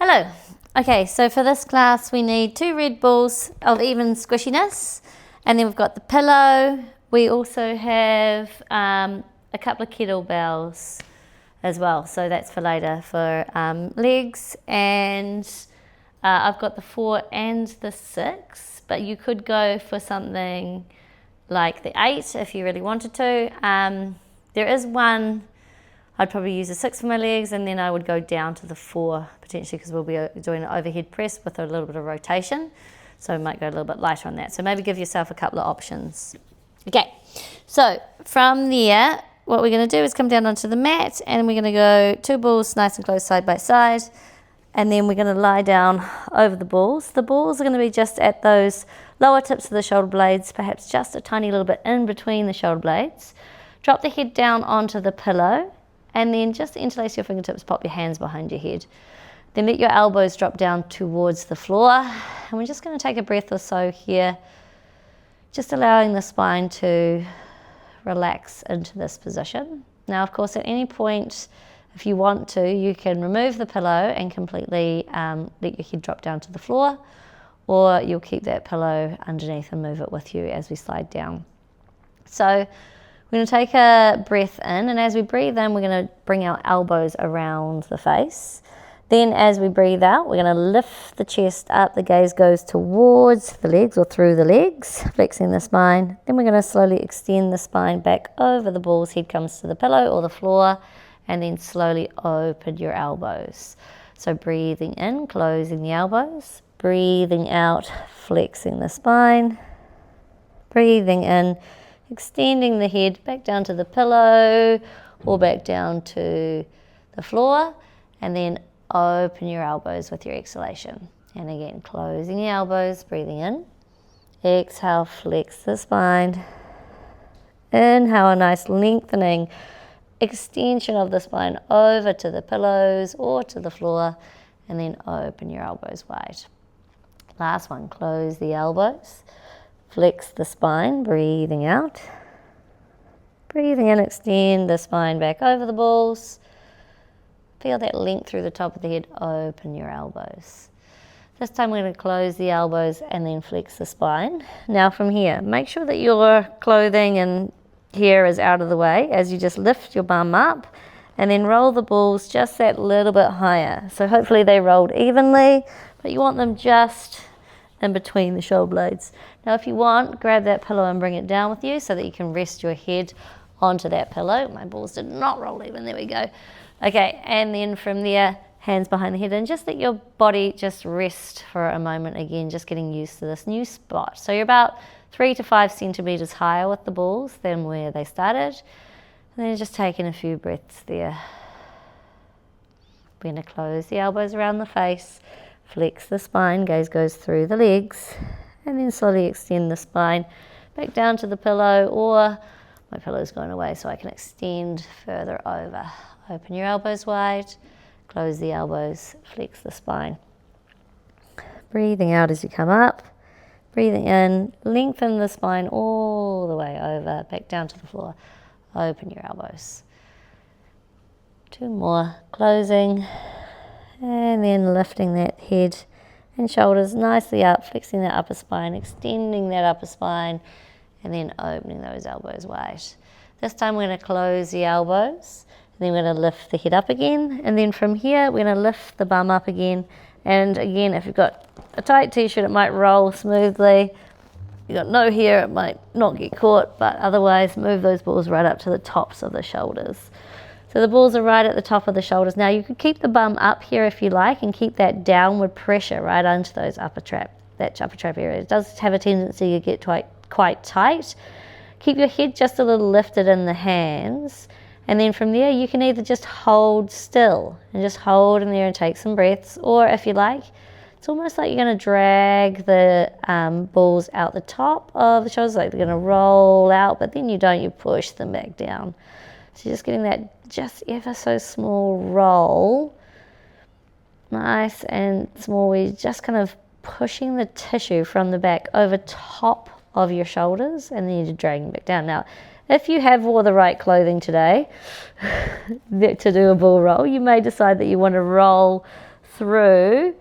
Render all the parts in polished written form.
Hello. Okay, so for this class we need 2 red balls of even squishiness, and then we've got the pillow. We also have a couple of kettlebells as well, so that's for later for legs, and I've got the 4 and the 6, but you could go for something like the 8 if you really wanted to. There is one, I'd probably use a 6 for my legs, and then I would go down to the 4 potentially, because we'll be doing an overhead press with a little bit of rotation, so we might go a little bit lighter on that. So maybe give yourself a couple of options. Okay, so from there what we're going to do is come down onto the mat, and we're going to go 2 balls nice and close side by side, and then we're going to lie down over the balls. The balls are going to be just at those lower tips of the shoulder blades, perhaps just a tiny little bit in between the shoulder blades. Drop the head down onto the pillow, and then just interlace your fingertips, pop your hands behind your head. Then let your elbows drop down towards the floor, and we're just going to take a breath or so here, just allowing the spine to relax into this position. Now, of course, at any point, if you want to, you can remove the pillow and completely let your head drop down to the floor, or you'll keep that pillow underneath and move it with you as we slide down. So we're going to take a breath in, and as we breathe in, we're going to bring our elbows around the face. Then as we breathe out, we're going to lift the chest up. The gaze goes towards the legs or through the legs, flexing the spine. Then we're going to slowly extend the spine back over the balls. Head comes to the pillow or the floor, and then slowly open your elbows. So breathing in, closing the elbows. Breathing out, flexing the spine. Breathing in, extending the head back down to the pillow or back down to the floor, and then open your elbows with your exhalation. And again, closing the elbows, breathing in. Exhale, flex the spine. Inhale, a nice lengthening extension of the spine over to the pillows or to the floor, and then open your elbows wide. Last one, close the elbows. Flex the spine, breathing out. Breathing in, extend the spine back over the balls. Feel that length through the top of the head, open your elbows. This time we're going to close the elbows and then flex the spine. Now from here, make sure that your clothing and hair is out of the way as you just lift your bum up, and then roll the balls just that little bit higher. So hopefully they rolled evenly, but you want them just in between the shoulder blades. Now if you want, grab that pillow and bring it down with you so that you can rest your head onto that pillow. My balls did not roll even, there we go. Okay, and then from there, hands behind the head, and just let your body just rest for a moment again, just getting used to this new spot. So you're about 3 to 5 centimeters higher with the balls than where they started. And then just taking a few breaths there. We're going to close the elbows around the face, flex the spine, gaze goes through the legs, and then slowly extend the spine back down to the pillow, or my pillow's going away so I can extend further over. Open your elbows wide, close the elbows, flex the spine. Breathing out as you come up, breathing in, lengthen the spine all the way over, back down to the floor. Open your elbows. 2 more, closing, and then lifting that head and shoulders nicely up, flexing that upper spine, extending that upper spine, and then opening those elbows wide. This time we're going to close the elbows, and then we're going to lift the head up again, and then from here we're going to lift the bum up again. And again, if you've got a tight t-shirt, it might roll smoothly. You've got no hair, it might not get caught, but otherwise move those balls right up to the tops of the shoulders. So the balls are right at the top of the shoulders. Now you could keep the bum up here if you like, and keep that downward pressure right onto those upper trap area. It does have a tendency to get quite tight. Keep your head just a little lifted in the hands, and then from there you can either just hold still and just hold in there and take some breaths, or if you like, it's almost like you're going to drag the balls out the top of the shoulders, like they're going to roll out, but then you push them back down. So you're just getting that just ever so small roll, nice and small, where you're just kind of pushing the tissue from the back over top of your shoulders, and then you're dragging back down. Now, if you have wore the right clothing today to do a ball roll, you may decide that you want to roll through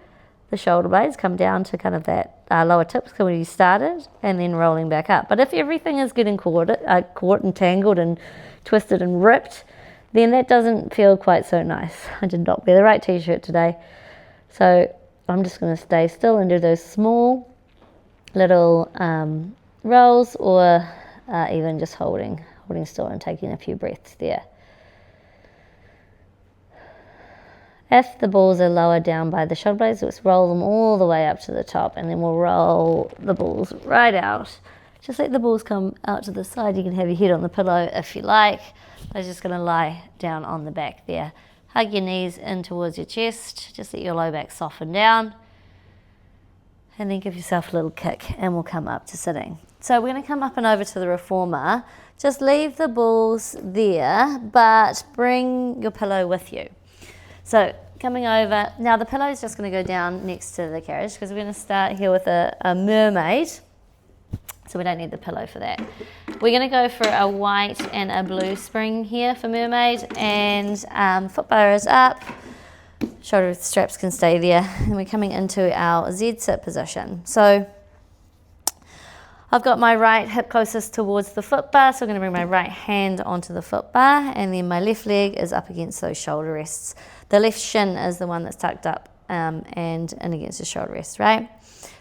the shoulder blades, come down to kind of that lower tips where you started, and then rolling back up. But if everything is getting caught and tangled and twisted and ripped, then that doesn't feel quite so nice. I did not wear the right t-shirt today. So I'm just going to stay still and do those small little rolls, or even just holding still and taking a few breaths there. If the balls are lower down by the shoulder blades, let's roll them all the way up to the top, and then we'll roll the balls right out. Just let the balls come out to the side. You can have your head on the pillow if you like. They're just going to lie down on the back there. Hug your knees in towards your chest. Just let your low back soften down. And then give yourself a little kick, and we'll come up to sitting. So we're going to come up and over to the reformer. Just leave the balls there, but bring your pillow with you. So coming over, now the pillow is just going to go down next to the carriage, because we're going to start here with a mermaid. So we don't need the pillow for that. We're going to go for a white and a blue spring here for mermaid, and foot bar is up, shoulder straps can stay there, and we're coming into our Z-sit position. So I've got my right hip closest towards the foot bar, so I'm going to bring my right hand onto the foot bar, and then my left leg is up against those shoulder rests. The left shin is the one that's tucked up and in against the shoulder rest, right?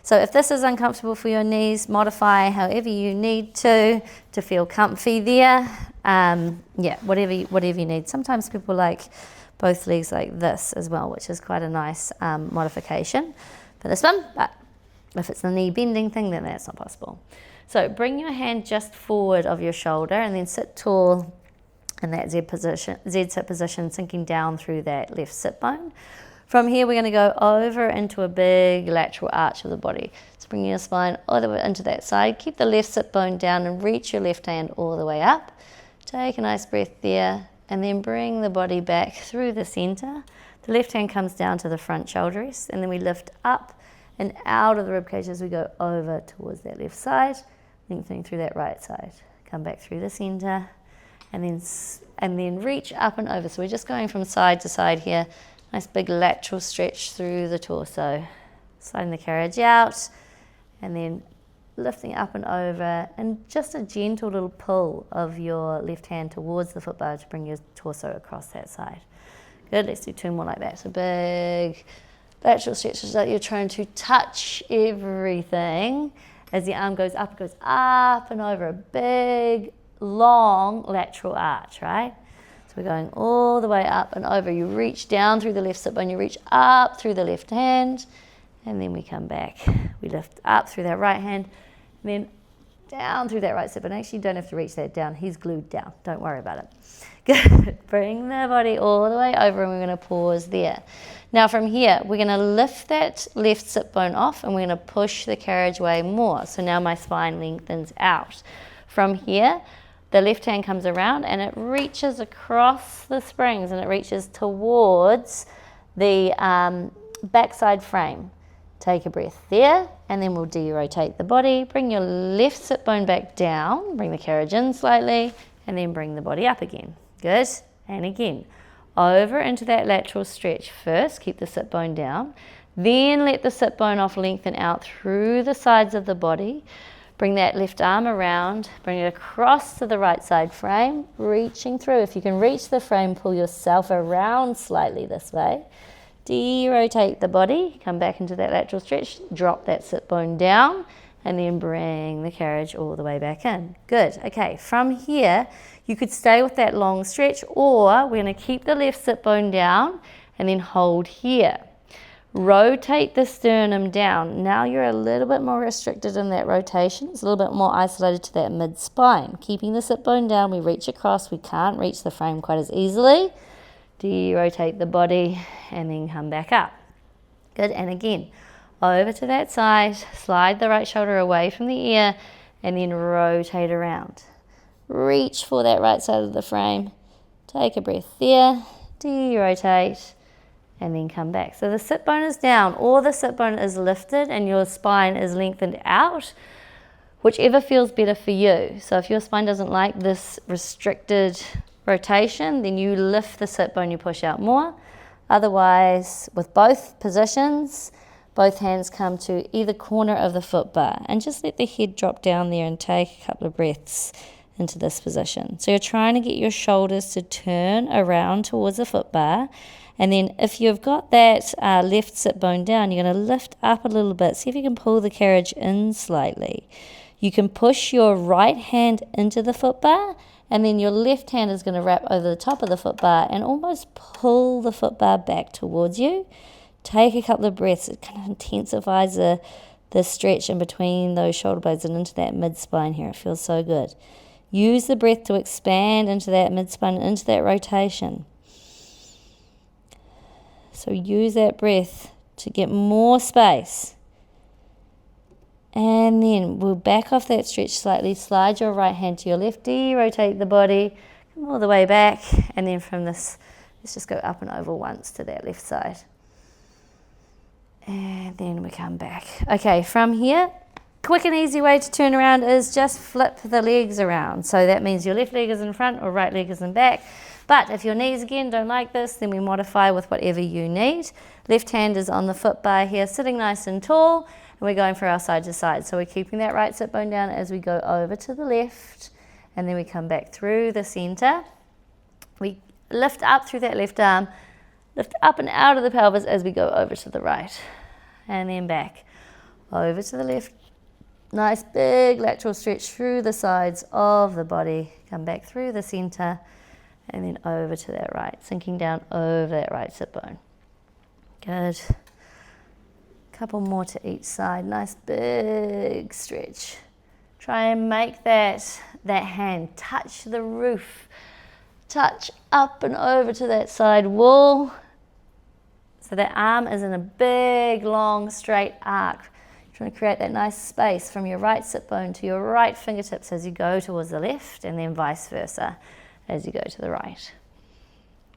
So if this is uncomfortable for your knees, modify however you need to feel comfy there. Yeah, whatever you need. Sometimes people like both legs like this as well, which is quite a nice modification for this one. But if it's the knee bending thing, then that's not possible. So bring your hand just forward of your shoulder, and then sit tall in that Z-sit position, sinking down through that left sit bone. From here, we're going to go over into a big lateral arch of the body. So bring your spine all the way into that side. Keep the left sit bone down and reach your left hand all the way up. Take a nice breath there, and then bring the body back through the center. The left hand comes down to the front shoulder rest, and then we lift up and out of the ribcage as we go over towards that left side, lengthening through that right side. Come back through the center, and then reach up and over. So we're just going from side to side here. Nice big lateral stretch through the torso. Sliding the carriage out, and then lifting up and over, and just a gentle little pull of your left hand towards the foot bar to bring your torso across that side. Good, let's do two more like that. So big lateral stretches that you're trying to touch everything. As the arm goes up and over, a big, long lateral arch, right? So we're going all the way up and over. You reach down through the left sit bone, you reach up through the left hand, and then we come back. We lift up through that right hand, and then down through that right sit bone. Actually, you don't have to reach that down. He's glued down. Don't worry about it. Good. Bring the body all the way over, and we're going to pause there. Now from here, we're going to lift that left sit bone off, and we're going to push the carriageway more. So now my spine lengthens out. From here, the left hand comes around, and it reaches across the springs, and it reaches towards the backside frame. Take a breath there, and then we'll de-rotate the body. Bring your left sit bone back down, bring the carriage in slightly, and then bring the body up again. Good. And again, over into that lateral stretch first. Keep the sit bone down. Then let the sit bone off, lengthen out through the sides of the body. Bring that left arm around, bring it across to the right side frame, reaching through. If you can reach the frame, pull yourself around slightly this way. De-rotate the body, come back into that lateral stretch, drop that sit bone down, and then bring the carriage all the way back in. Good. Okay, from here, you could stay with that long stretch, or we're going to keep the left sit bone down and then hold here. Rotate the sternum down. Now you're a little bit more restricted in that rotation. It's a little bit more isolated to that mid-spine. Keeping the sit bone down, we reach across. We can't reach the frame quite as easily. De-rotate the body and then come back up. Good, and again, over to that side. Slide the right shoulder away from the ear and then rotate around. Reach for that right side of the frame. Take a breath there. De-rotate. And then come back. So the sit bone is down, or the sit bone is lifted and your spine is lengthened out, whichever feels better for you. So if your spine doesn't like this restricted rotation, then you lift the sit bone, you push out more. Otherwise, with both positions, both hands come to either corner of the foot bar and just let the head drop down there and take a couple of breaths into this position. So you're trying to get your shoulders to turn around towards the foot bar. And then if you've got that left sit bone down, you're going to lift up a little bit. See if you can pull the carriage in slightly. You can push your right hand into the foot bar, and then your left hand is going to wrap over the top of the foot bar and almost pull the foot bar back towards you. Take a couple of breaths. It kind of intensifies the stretch in between those shoulder blades and into that mid-spine here. It feels so good. Use the breath to expand into that mid-spine, into that rotation. So use that breath to get more space. And then we'll back off that stretch slightly. Slide your right hand to your left. Rotate the body. Come all the way back. And then from this, let's just go up and over once to that left side. And then we come back. Okay, from here, quick and easy way to turn around is just flip the legs around. So that means your left leg is in front or right leg is in back. But if your knees again don't like this, then we modify with whatever you need. Left hand is on the foot bar here, sitting nice and tall, and we're going for our side to side. So we're keeping that right sit bone down as we go over to the left, and then we come back through the center. We lift up through that left arm, lift up and out of the pelvis as we go over to the right, and then back over to the left. Nice big lateral stretch through the sides of the body. Come back through the center, and then over to that right, sinking down over that right sit bone. Good. Couple more to each side. Nice big stretch. Try and make that hand touch the roof. Touch up and over to that side wall. So that arm is in a big, long, straight arc. Trying to create that nice space from your right sit bone to your right fingertips as you go towards the left, and then vice versa as you go to the right.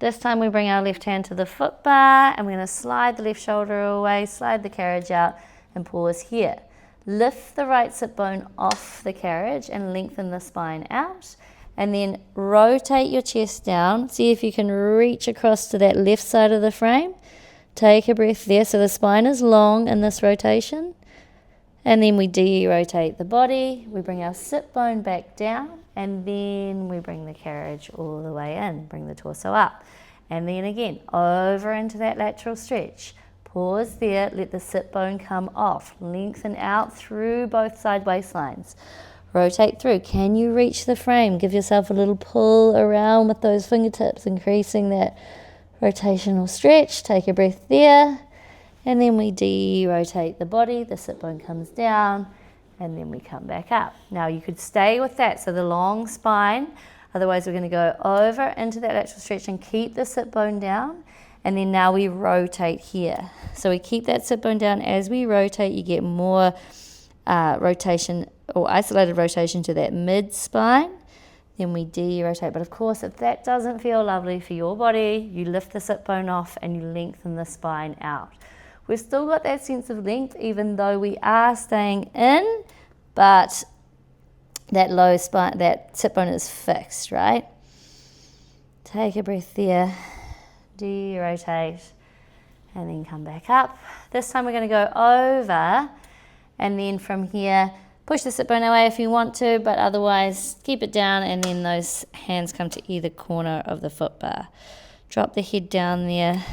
This time we bring our left hand to the foot bar, and we're going to slide the left shoulder away, slide the carriage out, and pause here. Lift the right sit bone off the carriage and lengthen the spine out, and then rotate your chest down. See if you can reach across to that left side of the frame. Take a breath there. So the spine is long in this rotation. And then we de-rotate the body. We bring our sit bone back down, and then we bring the carriage all the way in. Bring the torso up. And then again, over into that lateral stretch. Pause there, let the sit bone come off. Lengthen out through both side waistlines. Rotate through. Can you reach the frame? Give yourself a little pull around with those fingertips, increasing that rotational stretch. Take a breath there. And then we de-rotate the body, the sit bone comes down, and then we come back up. Now you could stay with that, so the long spine, otherwise we're going to go over into that lateral stretch and keep the sit bone down, and then now we rotate here. So we keep that sit bone down. As we rotate, you get more rotation or isolated rotation to that mid-spine. Then we de-rotate. But of course, if that doesn't feel lovely for your body, you lift the sit bone off and you lengthen the spine out. We've still got that sense of length, even though we are staying in, but that low spine, that sit bone is fixed, right? Take a breath there, de-rotate, and then come back up. This time we're going to go over, and then from here, push the sit bone away if you want to, but otherwise keep it down, and then those hands come to either corner of the foot bar. Drop the head down there.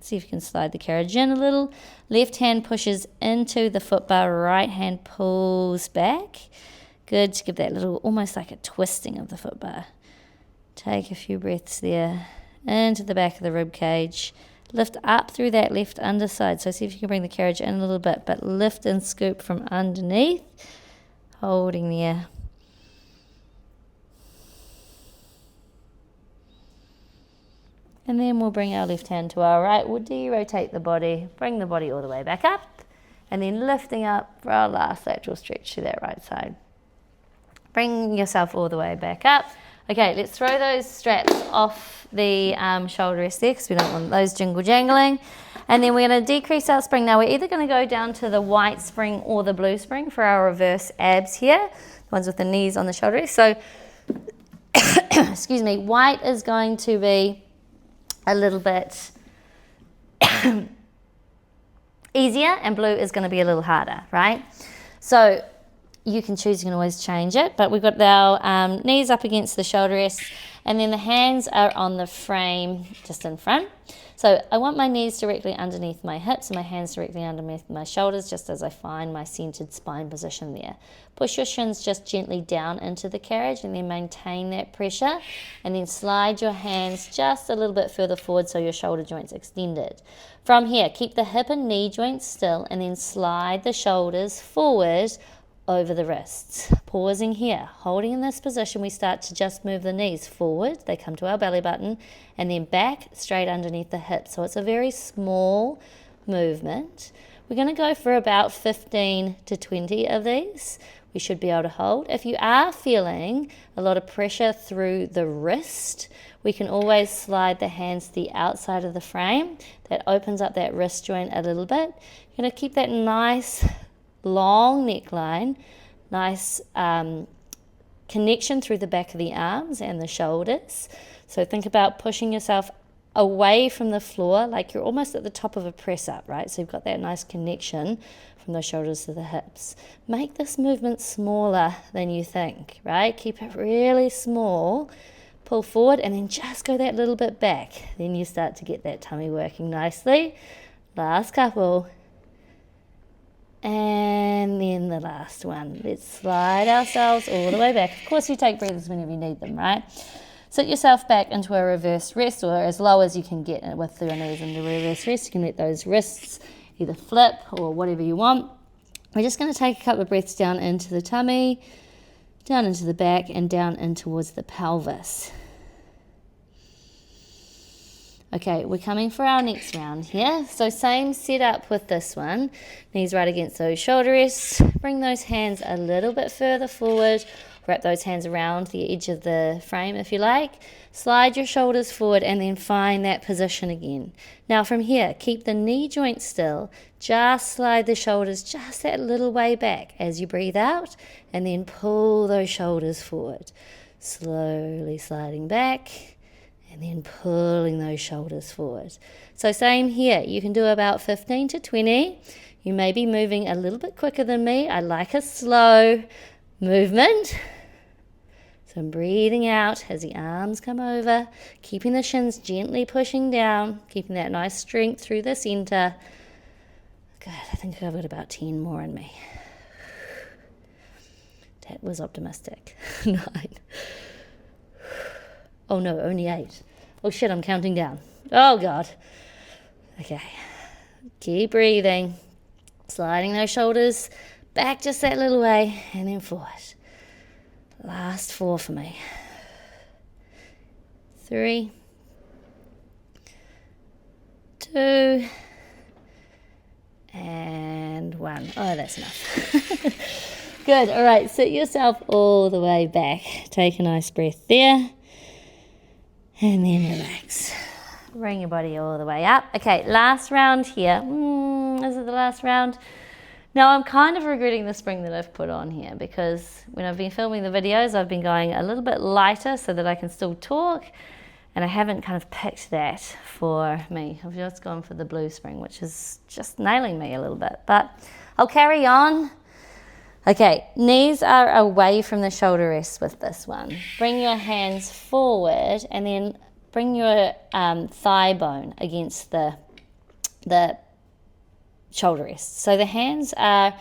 See if you can slide the carriage in a little. Left hand pushes into the foot bar, right hand pulls back. Good, to give that little, almost like a twisting of the foot bar. Take a few breaths there, into the back of the rib cage. Lift up through that left underside. So see if you can bring the carriage in a little bit, but lift and scoop from underneath. Holding there. And then we'll bring our left hand to our right. We'll de-rotate the body, bring the body all the way back up, and then lifting up for our last lateral stretch to that right side. Bring yourself all the way back up. Okay, let's throw those straps off the shoulder rest there, because we don't want those jingle jangling. And then we're going to decrease our spring. Now we're either going to go down to the white spring or the blue spring for our reverse abs here, the ones with the knees on the shoulder rest. So, excuse me, white is going to be a little bit easier and blue is going to be a little harder, right? So you can choose, you can always change it, but we've got our knees up against the shoulder rests, and then the hands are on the frame just in front. So I want my knees directly underneath my hips and my hands directly underneath my shoulders, just as I find my centered spine position there. Push your shins just gently down into the carriage and then maintain that pressure, and then slide your hands just a little bit further forward so your shoulder joint's extended. From here, keep the hip and knee joints still, and then slide the shoulders forward over the wrists. Pausing here, holding in this position, we start to just move the knees forward, they come to our belly button, and then back straight underneath the hips. So it's a very small movement. We're going to go for about 15 to 20 of these. We should be able to hold. If you are feeling a lot of pressure through the wrist, we can always slide the hands to the outside of the frame. That opens up that wrist joint a little bit. You're going to keep that nice long neckline, nice connection through the back of the arms and the shoulders. So think about pushing yourself away from the floor like you're almost at the top of a press up, right? So you've got that nice connection from the shoulders to the hips. Make this movement smaller than you think, right? Keep it really small. Pull forward and then just go that little bit back. Then you start to get that tummy working nicely. Last couple. And then the last one. Let's slide ourselves all the way back. Of course, you take breaths whenever you need them, right? Sit yourself back into a reverse rest, or as low as you can get with your knees into reverse rest. You can let those wrists either flip or whatever you want. We're just going to take a couple of breaths down into the tummy, down into the back, and down in towards the pelvis. Okay, we're coming for our next round here. So same setup with this one. Knees right against those shoulder rests. Bring those hands a little bit further forward. Wrap those hands around the edge of the frame if you like. Slide your shoulders forward and then find that position again. Now from here, keep the knee joint still. Just slide the shoulders just that little way back as you breathe out, and then pull those shoulders forward. Slowly sliding back, and then pulling those shoulders forward. So same here, you can do about 15 to 20. You may be moving a little bit quicker than me. I like a slow movement. So I'm breathing out as the arms come over, keeping the shins gently pushing down, keeping that nice strength through the center. Good, I think I've got about 10 more in me. That was optimistic. 9. Oh no, only 8. Oh shit, I'm counting down. Oh God. Okay. Keep breathing. Sliding those shoulders back just that little way and then forward. Last 4 for me. 3, 2, and 1. Oh, that's enough. Good. All right, sit yourself all the way back. Take a nice breath there. And then relax. Bring your body all the way up. Okay, last round here. Is it the last round? Now I'm kind of regretting the spring that I've put on here, because when I've been filming the videos, I've been going a little bit lighter so that I can still talk, and I haven't kind of picked that for me. I've just gone for the blue spring, which is just nailing me a little bit, but I'll carry on. Okay, knees are away from the shoulder rests with this one. Bring your hands forward and then bring your thigh bone against the shoulder rests. So the hands are,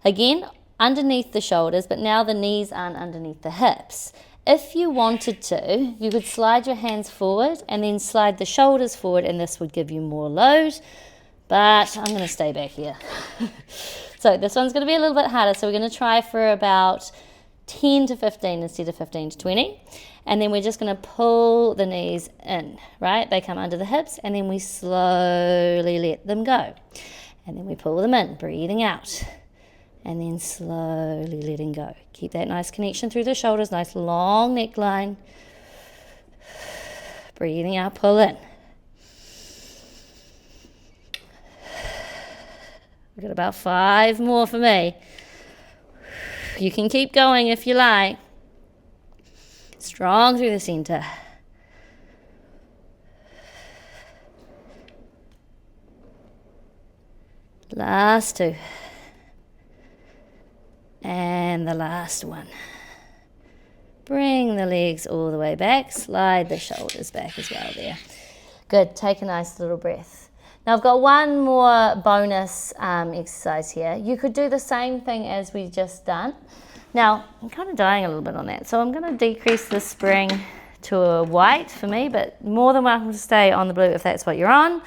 again, underneath the shoulders, but now the knees aren't underneath the hips. If you wanted to, you could slide your hands forward and then slide the shoulders forward, and this would give you more load, but I'm going to stay back here. So this one's going to be a little bit harder, so we're going to try for about 10 to 15 instead of 15 to 20. And then we're just going to pull the knees in, right? They come under the hips, and then we slowly let them go. And then we pull them in, breathing out. And then slowly letting go. Keep that nice connection through the shoulders, nice long neckline. Breathing out, pull in. We've got about 5 more for me. You can keep going if you like. Strong through the center. Last 2. And the last one. Bring the legs all the way back. Slide the shoulders back as well there. Good. Take a nice little breath. Now I've got one more bonus exercise here. You could do the same thing as we just done. Now, I'm kind of dying a little bit on that, so I'm going to decrease the spring to a white for me, but more than welcome to stay on the blue if that's what you're on.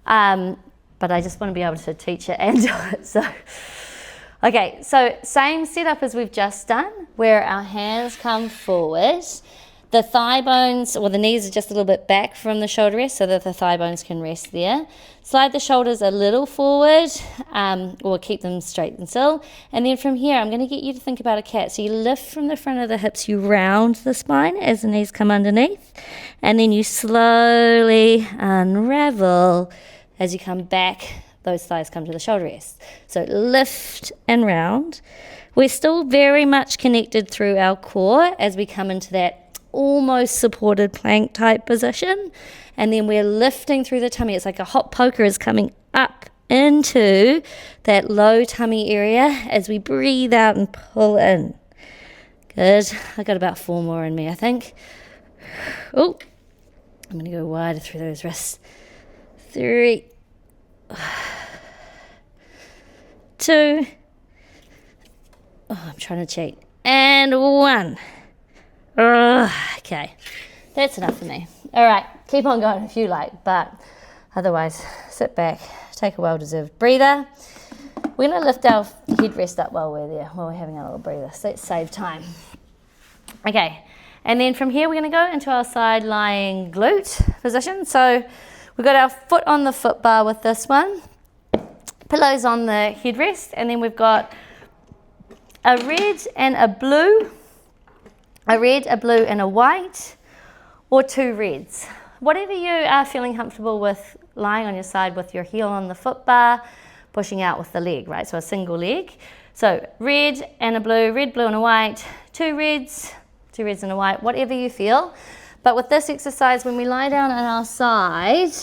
But I just want to be able to teach it and do it. So, okay, so same setup as we've just done, where our hands come forward. The thigh bones, or the knees are just a little bit back from the shoulder rest so that the thigh bones can rest there. Slide the shoulders a little forward, or keep them straight and still. And then from here, I'm going to get you to think about a cat. So you lift from the front of the hips, you round the spine as the knees come underneath. And then you slowly unravel as you come back, those thighs come to the shoulder rest. So lift and round. We're still very much connected through our core as we come into that almost supported plank type position, and then we're lifting through the tummy. It's like a hot poker is coming up into that low tummy area as we breathe out and pull in. Good. I got about 4 more in me, I think. Oh, I'm going to go wider through those wrists. 3, 2, I'm trying to cheat, and 1. Okay, that's enough for me. All right, keep on going if you like, but otherwise, sit back, take a well-deserved breather. We're going to lift our headrest up while we're there, while we're having a little breather, so let's save time. Okay, and then from here, we're going to go into our side lying glute position. So we've got our foot on the foot bar with this one, pillows on the headrest, and then we've got a red and a blue, a red, a blue, and a white, or 2 reds. Whatever you are feeling comfortable with, lying on your side with your heel on the foot bar, pushing out with the leg, right? So a single leg. So red and a blue, red, blue, and a white, 2 reds and a white, whatever you feel. But with this exercise, when we lie down on our side,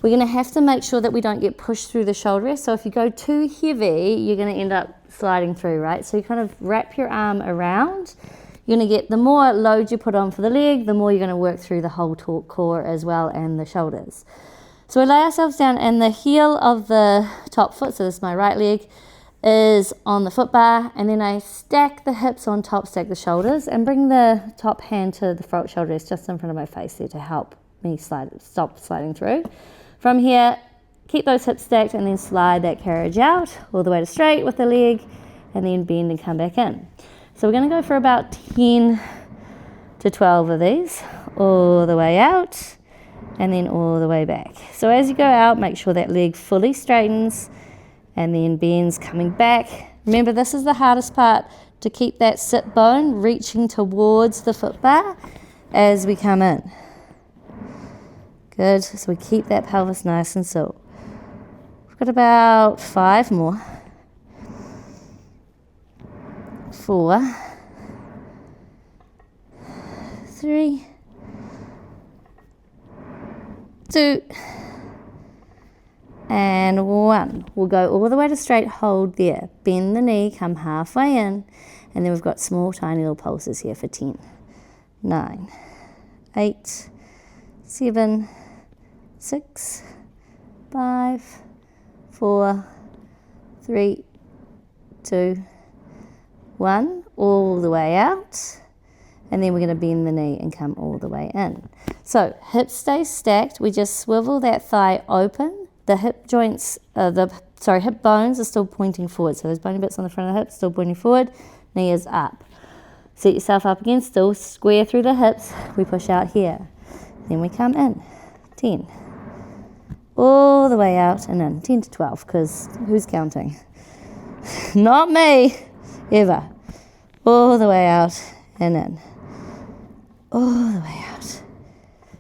we're going to have to make sure that we don't get pushed through the shoulder rest. So if you go too heavy, you're going to end up sliding through, right? So you kind of wrap your arm around. You're going to get, the more load you put on for the leg, the more you're going to work through the whole core as well and the shoulders. So we lay ourselves down, and the heel of the top foot, so this is my right leg, is on the foot bar, and then I stack the hips on top, stack the shoulders, and bring the top hand to the front shoulder rest just in front of my face there to help me stop sliding through. From here, keep those hips stacked and then slide that carriage out all the way to straight with the leg, and then bend and come back in. So we're going to go for about 10 to 12 of these, all the way out and then all the way back. So as you go out, make sure that leg fully straightens and then bends coming back. Remember, this is the hardest part, to keep that sit bone reaching towards the foot bar as we come in. Good, so we keep that pelvis nice and still. We've got about 5 more. 4, 3, 2, and 1. We'll go all the way to straight, hold there. Bend the knee, come halfway in, and then we've got small, tiny little pulses here for 10, 9, 8, 7, 6, 5, 4, 3, 2, 1, all the way out, and then we're going to bend the knee and come all the way in. So hips stay stacked. We just swivel that thigh open. The hip joints, hip bones are still pointing forward. So those bony bits on the front of the hips still pointing forward. Knee is up. Set yourself up again. Still square through the hips. We push out here. Then we come in. 10. All the way out and in. 10 to 12, because who's counting? Not me. Ever. All the way out and in. All the way out.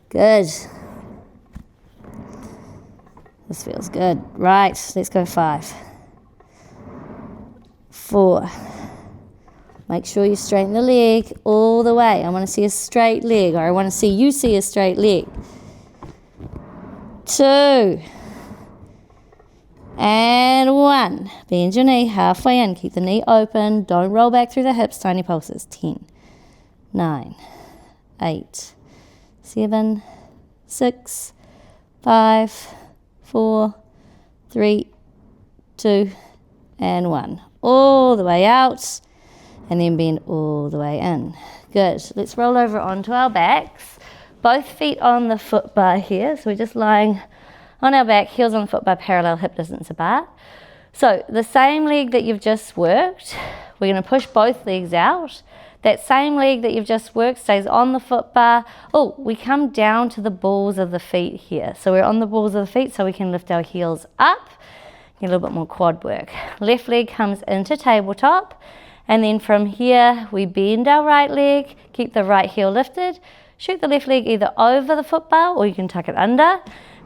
Good. This feels good. Right, let's go 5. 4. Make sure you straighten the leg all the way. I want to see a straight leg, or I want to see you see a straight leg. 2. And 1. Bend your knee halfway in. Keep the knee open. Don't roll back through the hips. Tiny pulses. 10, 9, 8, 7, 6, 5, 4, 3, 2, and 1. All the way out. And then bend all the way in. Good. Let's roll over onto our backs. Both feet on the foot bar here. So we're just lying on our back, heels on the foot bar, parallel hip distance apart. So the same leg that you've just worked, we're going to push both legs out. That same leg that you've just worked stays on the foot bar. Oh, we come down to the balls of the feet here. So we're on the balls of the feet so we can lift our heels up. Get a little bit more quad work. Left leg comes into tabletop. And then from here, we bend our right leg, keep the right heel lifted, shoot the left leg either over the foot bar or you can tuck it under.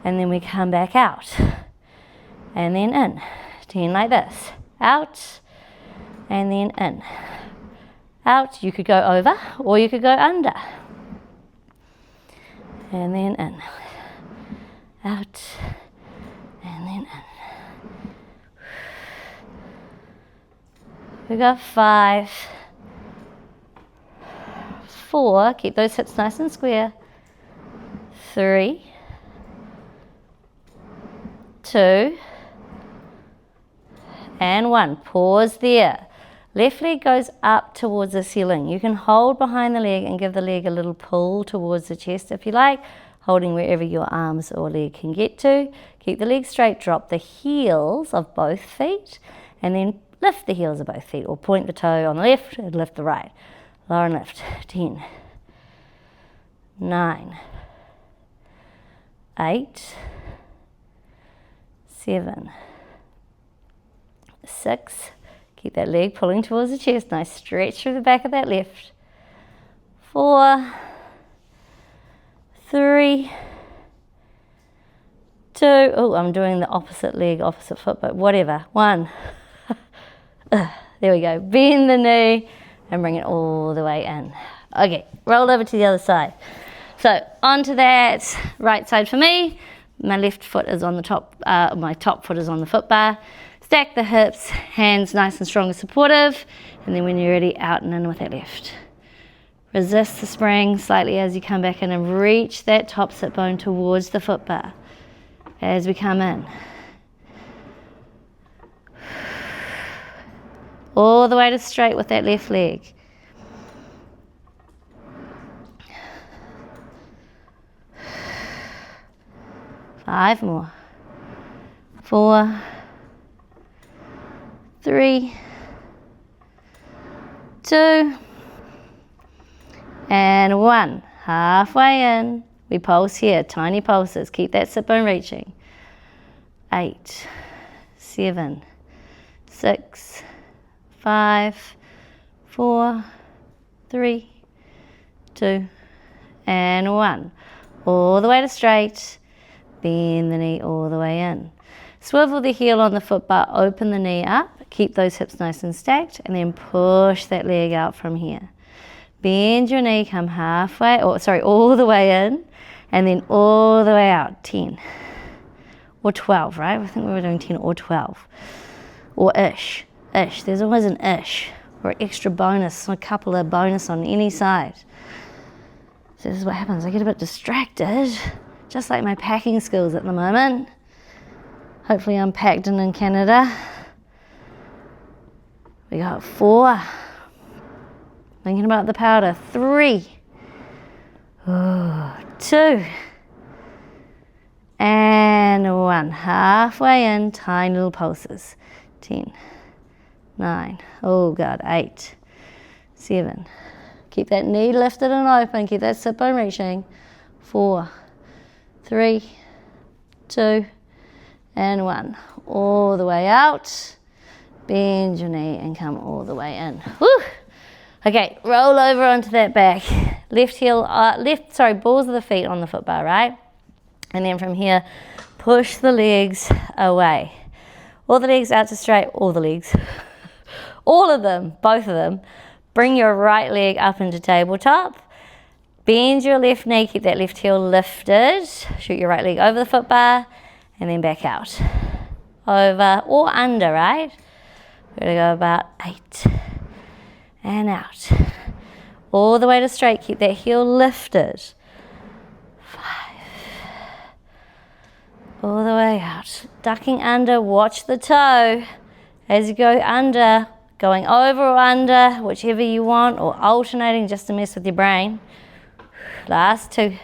And then we come back out. And then in. 10 like this. Out. And then in. Out. You could go over or you could go under. And then in. Out. And then in. We got 5, 4. Keep those hips nice and square. 3, 2, and 1. Pause there. Left leg goes up towards the ceiling. You can hold behind the leg and give the leg a little pull towards the chest if you like, holding wherever your arms or leg can get to. Keep the leg straight, drop the heels of both feet, and then lift the heels of both feet, or point the toe on the left and lift the right. Lower and lift. 10, 9, 8, 7, 6. Keep that leg pulling towards the chest. Nice stretch through the back of that left. 4, 3, 2. Oh, I'm doing the opposite leg, opposite foot, but whatever. 1. There we go. Bend the knee and bring it all the way in. Okay, roll over to the other side. So onto that right side for me. My left foot is on the top, my top foot is on the foot bar. Stack the hips, hands nice and strong and supportive. And then when you're ready, out and in with that left. Resist the spring slightly as you come back in and reach that top sit bone towards the foot bar as we come in. All the way to straight with that left leg. 5 more. 4, 3, 2, and 1. Halfway in. We pulse here, tiny pulses. Keep that sit bone reaching. 8, 7, 6, 5, 4, 3, 2, and 1. All the way to straight. Bend the knee all the way in. Swivel the heel on the foot bar, open the knee up, keep those hips nice and stacked, and then push that leg out from here. Bend your knee, come halfway, all the way in, and then all the way out. 10 or 12, right? I think we were doing 10 or 12. Or ish. There's always an ish or an extra bonus, a couple of bonus on any side. So this is what happens. I get a bit distracted, just like my packing skills at the moment. Hopefully I'm packed in Canada. We got 4. Thinking about the powder. 3. 2. And 1. Halfway in, tiny little pulses. 10, 9, oh God, 8, 7. Keep that knee lifted and open. Keep that sit bone reaching. 4, 3, 2, and 1. All the way out. Bend your knee and come all the way in. Woo! Okay, roll over onto that back. Left heel, balls of the feet on the foot bar, right? And then from here, push the legs away. All the legs out to straight, all the legs. All of them, both of them. Bring your right leg up into tabletop. Bend your left knee, keep that left heel lifted. Shoot your right leg over the foot bar and then back out. over or under, right? We're gonna go about 8 and out. All the way to straight, keep that heel lifted. 5. All the way out. Ducking under, watch the toe. As you go under, going over or under, whichever you want, or alternating just to mess with your brain. Last 2.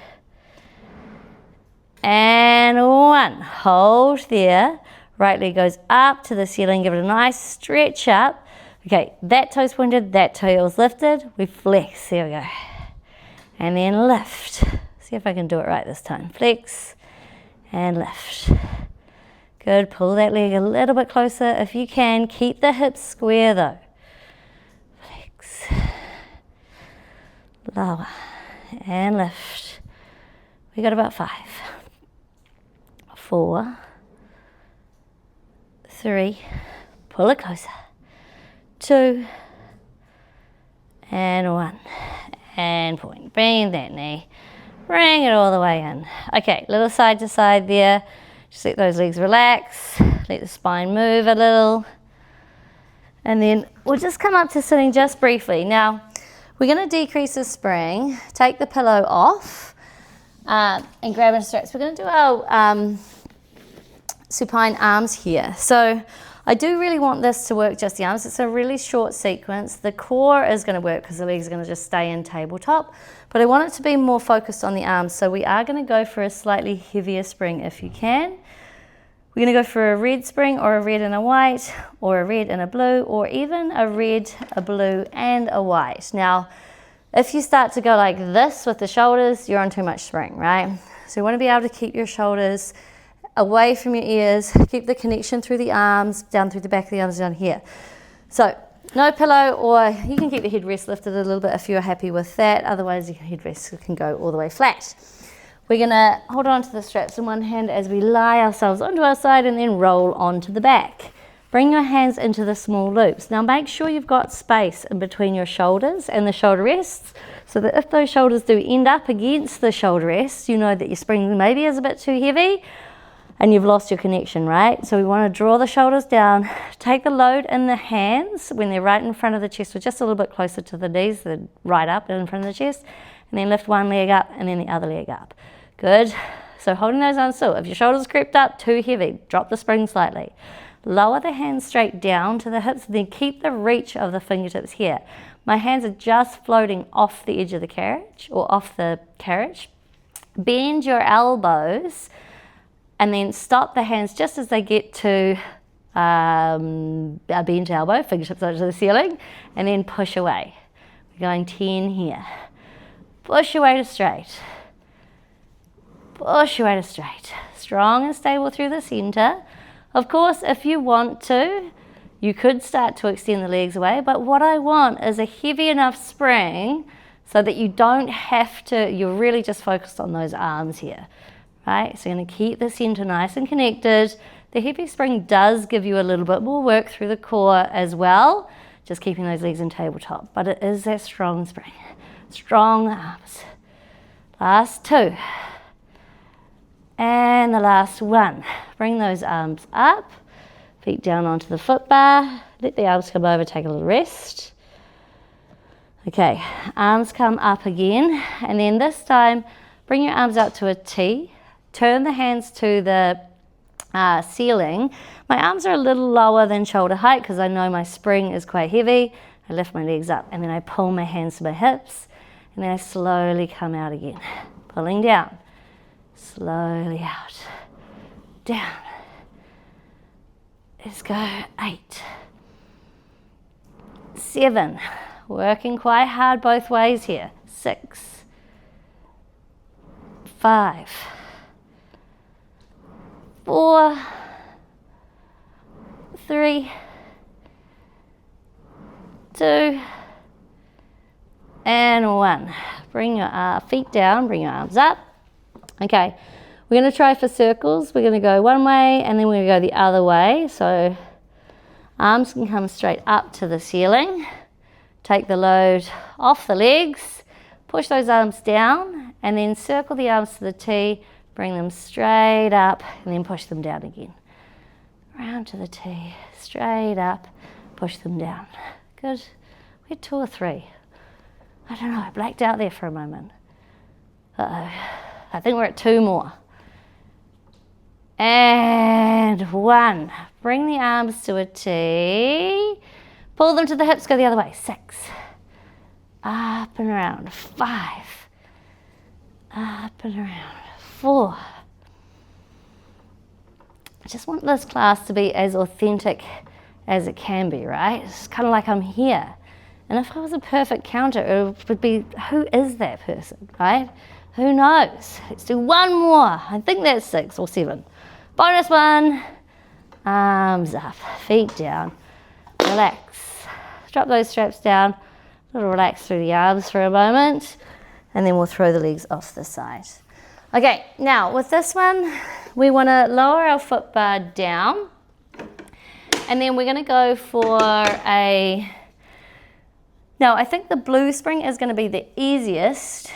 And 1. Hold there. Right leg goes up to the ceiling, give it a nice stretch up. Okay, that toe's pointed, that toe is lifted. We flex, there we go. And then lift. See if I can do it right this time. Flex and lift. Good, pull that leg a little bit closer if you can. Keep the hips square though. Flex. Lower and lift. We got about 5. 4. 3. Pull it closer. 2 and 1 and point. Bring that knee, bring it all the way in. Okay, little side to side there. Just let those legs relax, let the spine move a little, and then we'll just come up to sitting just briefly. Now we're going to decrease the spring, take the pillow off and grab and stretch. We're going to do our supine arms here. So I do really want this to work just the arms. It's a really short sequence. The core is going to work because the legs are going to just stay in tabletop, but I want it to be more focused on the arms. So we are going to go for a slightly heavier spring if you can. We're going to go for a red spring or a red and a white or a red and a blue or even a red, a blue and a white. Now, if you start to go like this with the shoulders, you're on too much spring, right? So you want to be able to keep your shoulders away from your ears, keep the connection through the arms, down through the back of the arms down here. So no pillow, or you can keep the headrest lifted a little bit if you're happy with that. Otherwise, your headrest can go all the way flat. We're gonna hold on to the straps in one hand as we lie ourselves onto our side and then roll onto the back. Bring your hands into the small loops. Now make sure you've got space in between your shoulders and the shoulder rests, so that if those shoulders do end up against the shoulder rests, you know that your spring maybe is a bit too heavy, and you've lost your connection, right? So we want to draw the shoulders down, take the load in the hands when they're right in front of the chest, or just a little bit closer to the knees, they're right up in front of the chest, and then lift one leg up and then the other leg up. Good. So holding those arms still. If your shoulders crept up too heavy, drop the spring slightly. Lower the hands straight down to the hips, then keep the reach of the fingertips here. My hands are just floating off the edge of the carriage, or off the carriage. Bend your elbows, and then stop the hands just as they get to a bent elbow, fingertips over to the ceiling, and then push away. We're going 10 here. Push away to straight. Push away to straight. Strong and stable through the center. Of course, if you want to, you could start to extend the legs away, but what I want is a heavy enough spring so that you don't have to, you're really just focused on those arms here. Right, so you're going to keep the center nice and connected. The heavy spring does give you a little bit more work through the core as well, just keeping those legs in tabletop, but it is that strong spring. Strong arms. Last 2. And the last 1. Bring those arms up, feet down onto the foot bar. Let the arms come over, take a little rest. Okay, arms come up again, and then this time, bring your arms out to a T. Turn the hands to the ceiling. My arms are a little lower than shoulder height because I know my spring is quite heavy. I lift my legs up and then I pull my hands to my hips, and then I slowly come out again. Pulling down, slowly out, down. Let's go. 8, 7. Working quite hard both ways here. 6, 5, 4, 3, 2, and 1. Bring your feet down, bring your arms up. Okay, we're going to try for circles. We're going to go one way and then we're going to go the other way. So arms can come straight up to the ceiling. Take the load off the legs. Push those arms down and then circle the arms to the T. Bring them straight up and then push them down again. round to the T, straight up, push them down. Good. We had 2 or 3. I don't know, I blacked out there for a moment. Uh-oh. I think we're at 2 more. And 1. Bring the arms to a T. Pull them to the hips, go the other way. 6. Up and around. 5. Up and around. 4. I just want this class to be as authentic as it can be, right? It's kind of like I'm here. And if I was a perfect counter, it would be, who is that person, right? Who knows? Let's do 1 more. I think that's 6 or 7. Bonus 1. Arms up, feet down. Relax. Drop those straps down. A little relax through the arms for a moment. And then we'll throw the legs off the side. Okay, now with this one, we want to lower our foot bar down. And then we're going to go for a... Now, I think the blue spring is going to be the easiest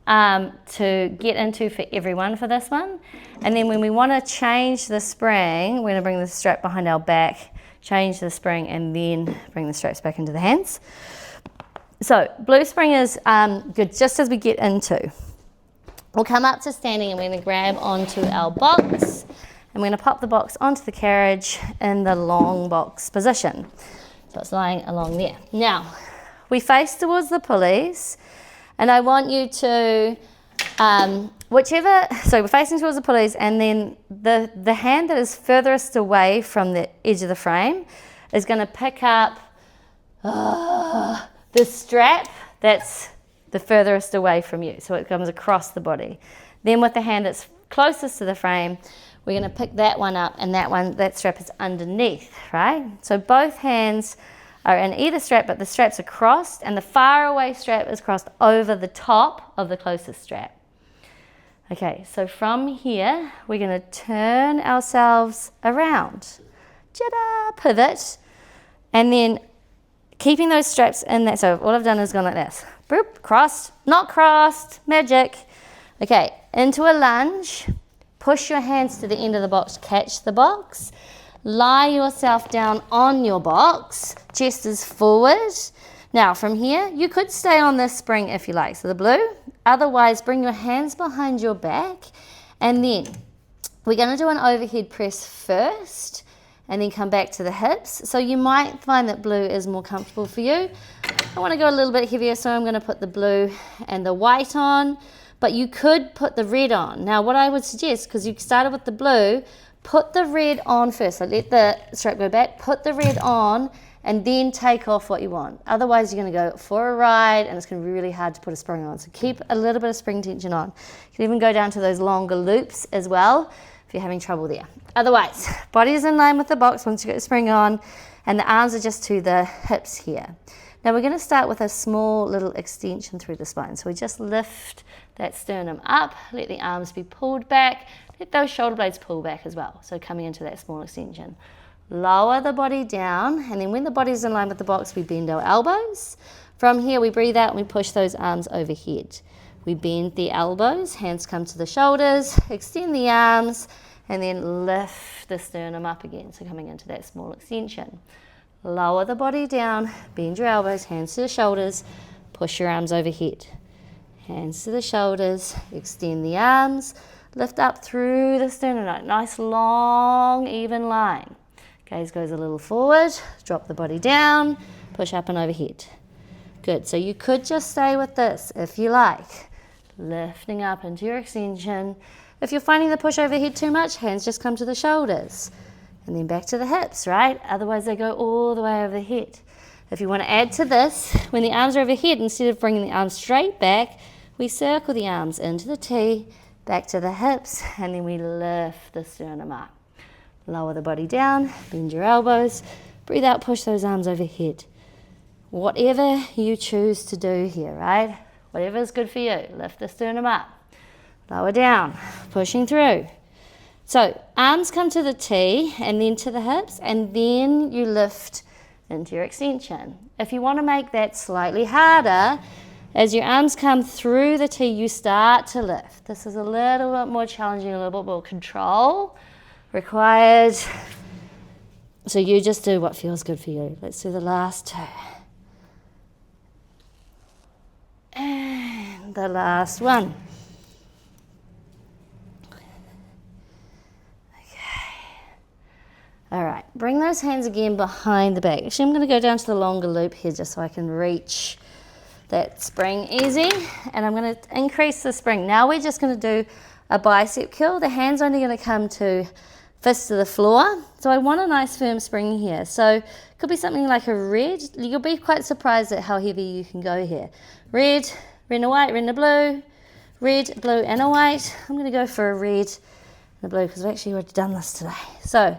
to get into for everyone for this one. And then when we want to change the spring, we're going to bring the strap behind our back, change the spring, and then bring the straps back into the hands. So blue spring is good just as we get into. We'll come up to standing and we're going to grab onto our box. And we're going to pop the box onto the carriage in the long box position. So it's lying along there. Now, we face towards the pulleys. And I want you to, so we're facing towards the pulleys, and then the hand that is furthest away from the edge of the frame is going to pick up the strap that's the furthest away from you. So it comes across the body. Then with the hand that's closest to the frame, we're going to pick that one up, and that strap is underneath, right? So both hands are in either strap, but the straps are crossed, and the far away strap is crossed over the top of the closest strap. Okay, so from here, we're going to turn ourselves around. Ta-da! Pivot. And then keeping those straps in that. So all I've done is gone like this. Boop, crossed, not crossed, magic. Okay, into a lunge. Push your hands to the end of the box, catch the box. Lie yourself down on your box, chest is forward. Now from here, you could stay on this spring if you like, so the blue. Otherwise, bring your hands behind your back, and then we're going to do an overhead press first, and then come back to the hips. So you might find that blue is more comfortable for you. I want to go a little bit heavier, so I'm going to put the blue and the white on, but you could put the red on. Now what I would suggest, because you started with the blue, put the red on first. So let the strap go back, put the red on, and then take off what you want. Otherwise, you're going to go for a ride, and it's going to be really hard to put a spring on. So keep a little bit of spring tension on. You can even go down to those longer loops as well if you're having trouble there. Otherwise, body is in line with the box once you get the spring on, and the arms are just to the hips here. Now we're going to start with a small little extension through the spine. So we just lift that sternum up, let the arms be pulled back, let those shoulder blades pull back as well. So coming into that small extension. Lower the body down, and then when the body's in line with the box, we bend our elbows. From here, we breathe out and we push those arms overhead. We bend the elbows, hands come to the shoulders, extend the arms, and then lift the sternum up again. So coming into that small extension. Lower the body down, bend your elbows, hands to the shoulders, push your arms overhead. Hands to the shoulders, extend the arms, lift up through the sternum, nice long even line. Gaze goes a little forward, drop the body down, push up and overhead. Good, so you could just stay with this if you like. Lifting up into your extension. If you're finding the push overhead too much, hands just come to the shoulders. And then back to the hips, right? Otherwise they go all the way over the head. If you want to add to this, when the arms are overhead, instead of bringing the arms straight back, we circle the arms into the T, back to the hips, and then we lift the sternum up. Lower the body down, bend your elbows, breathe out, push those arms overhead. Whatever you choose to do here, right? Whatever is good for you. Lift the sternum up, lower down, pushing through. So arms come to the T and then to the hips, and then you lift into your extension. If you want to make that slightly harder, as your arms come through the T, you start to lift. This is a little bit more challenging, a little bit more control required. So you just do what feels good for you. Let's do the last 2. And the last one. All right, bring those hands again behind the back. Actually, I'm going to go down to the longer loop here just so I can reach that spring easy. And I'm going to increase the spring. Now we're just going to do a bicep curl. The hand's only going to come to fists to the floor. So I want a nice firm spring here. So it could be something like a red. You'll be quite surprised at how heavy you can go here. Red, red and a white, red and a blue, red, blue and a white. I'm going to go for a red and a blue because I've actually already done this today. So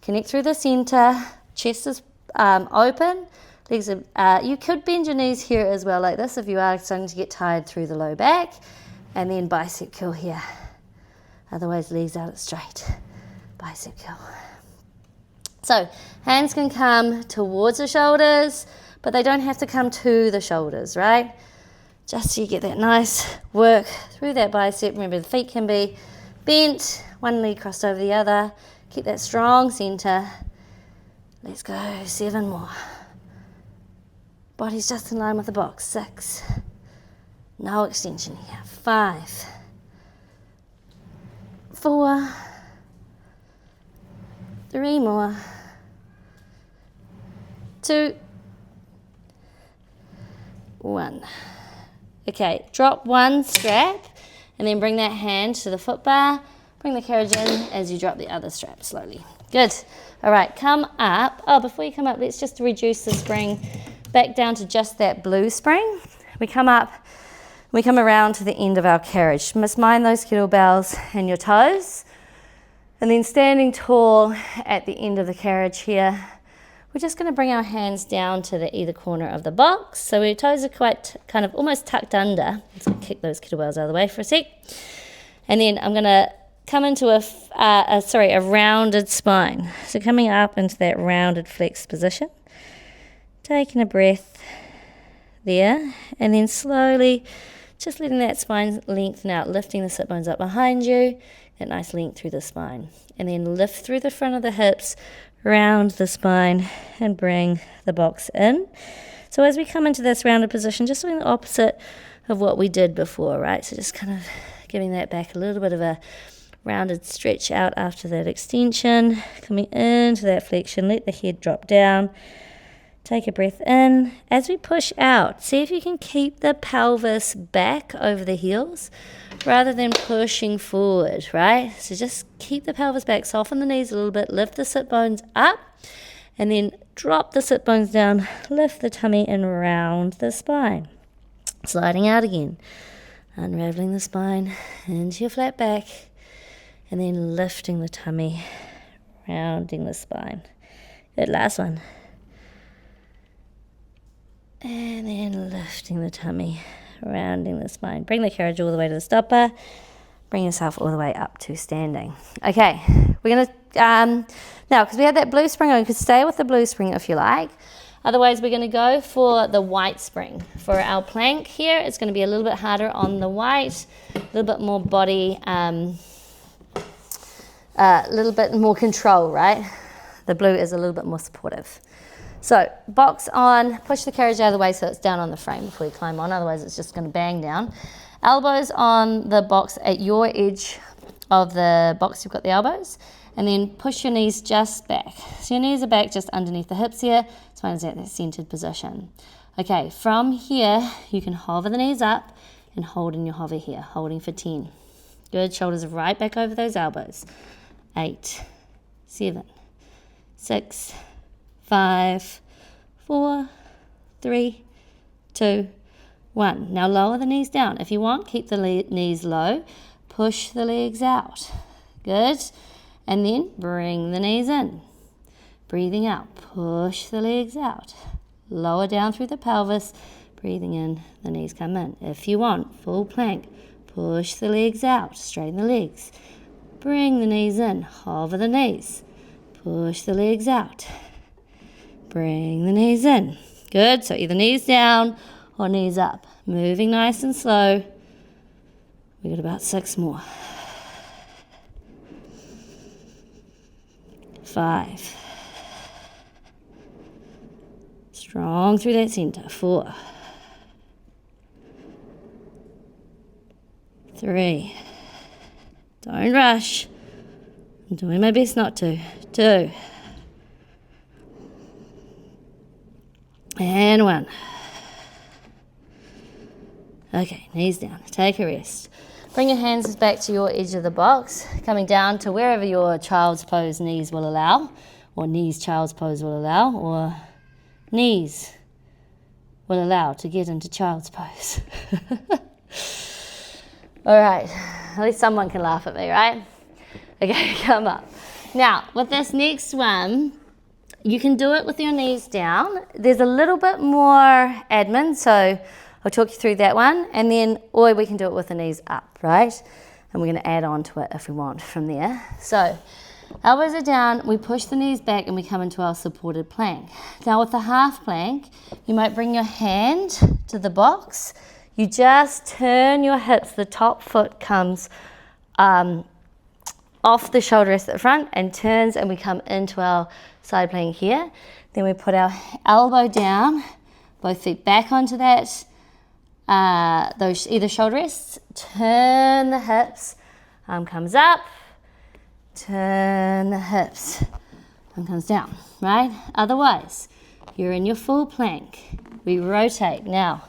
connect through the center, chest is open, legs are, you could bend your knees here as well like this if you are starting to get tired through the low back, and then bicep curl here. Otherwise, legs out straight, bicep curl. So hands can come towards the shoulders, but they don't have to come to the shoulders, right? Just so you get that nice work through that bicep. Remember, the feet can be bent, one leg crossed over the other. Keep that strong center. Let's go, 7 more. Body's just in line with the box. 6. No extension here. 5. 4. 3 more. 2. 1. Okay, drop one strap and then bring that hand to the foot bar. Bring the carriage in as you drop the other strap slowly. Good. All right, come up. Oh, before you come up, let's just reduce the spring back down to just that blue spring. We come up, we come around to the end of our carriage. Must mind those kettlebells and your toes. And then standing tall at the end of the carriage here, we're just going to bring our hands down to the either corner of the box. So our toes are quite kind of almost tucked under. Let's kick those kettlebells out of the way for a sec. And then I'm going to come into a rounded spine. So coming up into that rounded flexed position. Taking a breath there. And then slowly just letting that spine lengthen out, lifting the sit bones up behind you. That nice length through the spine. And then lift through the front of the hips, round the spine, and bring the box in. So as we come into this rounded position, just doing the opposite of what we did before, right? So just kind of giving that back a little bit of a rounded stretch out after that extension, coming into that flexion, let the head drop down, take a breath in. As we push out, see if you can keep the pelvis back over the heels rather than pushing forward, right? So just keep the pelvis back, soften the knees a little bit, lift the sit bones up, and then drop the sit bones down, lift the tummy and round the spine. Sliding out again, unraveling the spine into your flat back, and then lifting the tummy, rounding the spine. Good, last one. And then lifting the tummy, rounding the spine. Bring the carriage all the way to the stopper. Bring yourself all the way up to standing. Okay, we're going to, now because we had that blue spring on, you could stay with the blue spring if you like. Otherwise, we're going to go for the white spring. For our plank here, it's going to be a little bit harder on the white, a little bit more body, a little bit more control, right? The blue is a little bit more supportive. So box on, push the carriage out of the way so it's down on the frame before you climb on, otherwise it's just going to bang down. Elbows on the box at your edge of the box, you've got the elbows, and then push your knees just back. So your knees are back just underneath the hips here, so it's at that centered position. Okay, from here you can hover the knees up and hold in your hover here, holding for 10. Good, shoulders are right back over those elbows. 8, 7, 6, 5, 4, 3, 2, 1. Now lower the knees down. If you want, keep the knees low. Push the legs out. Good. And then bring the knees in. Breathing out. Push the legs out. Lower down through the pelvis. Breathing in, the knees come in. If you want, full plank. Push the legs out. Straighten the legs. Bring the knees in. Hover the knees. Push the legs out. Bring the knees in. Good. So either knees down or knees up. Moving nice and slow. We got about 6 more. 5, Strong through that center. 4, 3. Don't rush. I'm doing my best not to. 2. And 1. Okay, knees down. Take a rest. Bring your hands back to your edge of the box, coming down to wherever your child's pose knees will allow, or knees child's pose will allow, or knees will allow to get into child's pose. All right, at least someone can laugh at me, right? Okay, come up. Now, with this next one, you can do it with your knees down. There's a little bit more admin, so I'll talk you through that one, and then, or we can do it with the knees up, right? And we're gonna add on to it if we want from there. So, elbows are down, we push the knees back and we come into our supported plank. Now with the half plank, you might bring your hand to the box. You just turn your hips, the top foot comes off the shoulder rest at the front and turns, and we come into our side plank here. Then we put our elbow down, both feet back onto that, those either shoulder rests, turn the hips, arm comes up, turn the hips, arm comes down, right? Otherwise, you're in your full plank. We rotate. Now,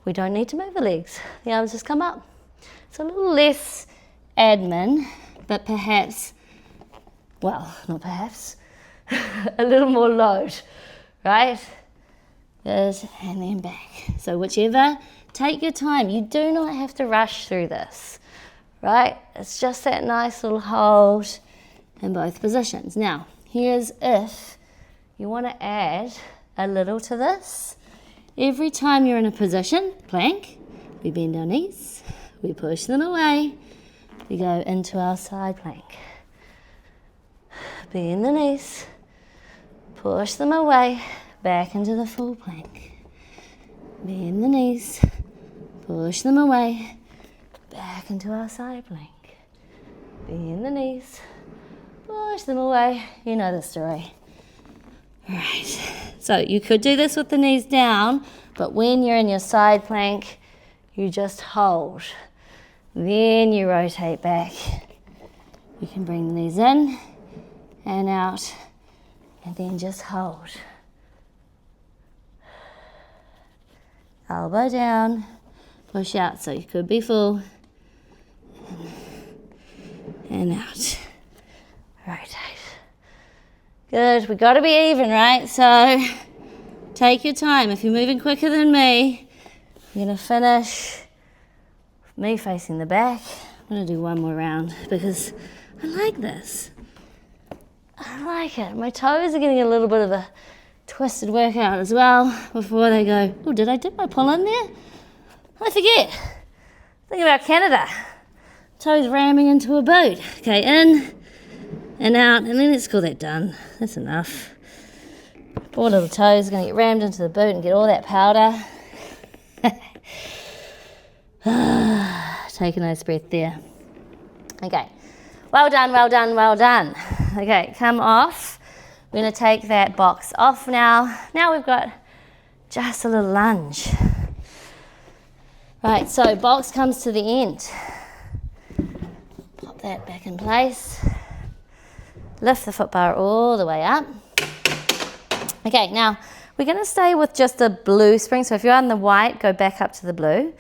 we don't need to move the legs. The arms just come up. It's a little less admin, but perhaps, well, not perhaps, a little more load, right? Good, and then back. So whichever, take your time. You do not have to rush through this, right? It's just that nice little hold in both positions. Now, here's if you want to add a little to this. Every time you're in a position, plank, we bend our knees, we push them away, we go into our side plank. Bend the knees, push them away, back into the full plank. Bend the knees, push them away, back into our side plank. Bend the knees, push them away. You know the story. All right, so you could do this with the knees down, but when you're in your side plank, you just hold. Then you rotate back. You can bring the knees in and out, and then just hold. Elbow down, push out, so you could be full, and out. Rotate. Good, we gotta be even, right? So take your time. If you're moving quicker than me, you're gonna finish with me facing the back. I'm gonna do one more round because I like this. I like it. My toes are getting a little bit of a twisted workout as well before they go, oh, did I dip my pull in there? I forget. Think about Canada. Toes ramming into a boot. Okay, in and out, and then let's call that done. That's enough. Poor little toes are going to get rammed into the boot and get all that powder. Take a nice breath there. Okay, well done, well done, well done. Okay, come off. We're going to take that box off now. Now we've got just a little lunge. Right, so box comes to the end. Pop that back in place. Lift the foot bar all the way up. Okay, now we're going to stay with just a blue spring. So if you're on the white, go back up to the blue.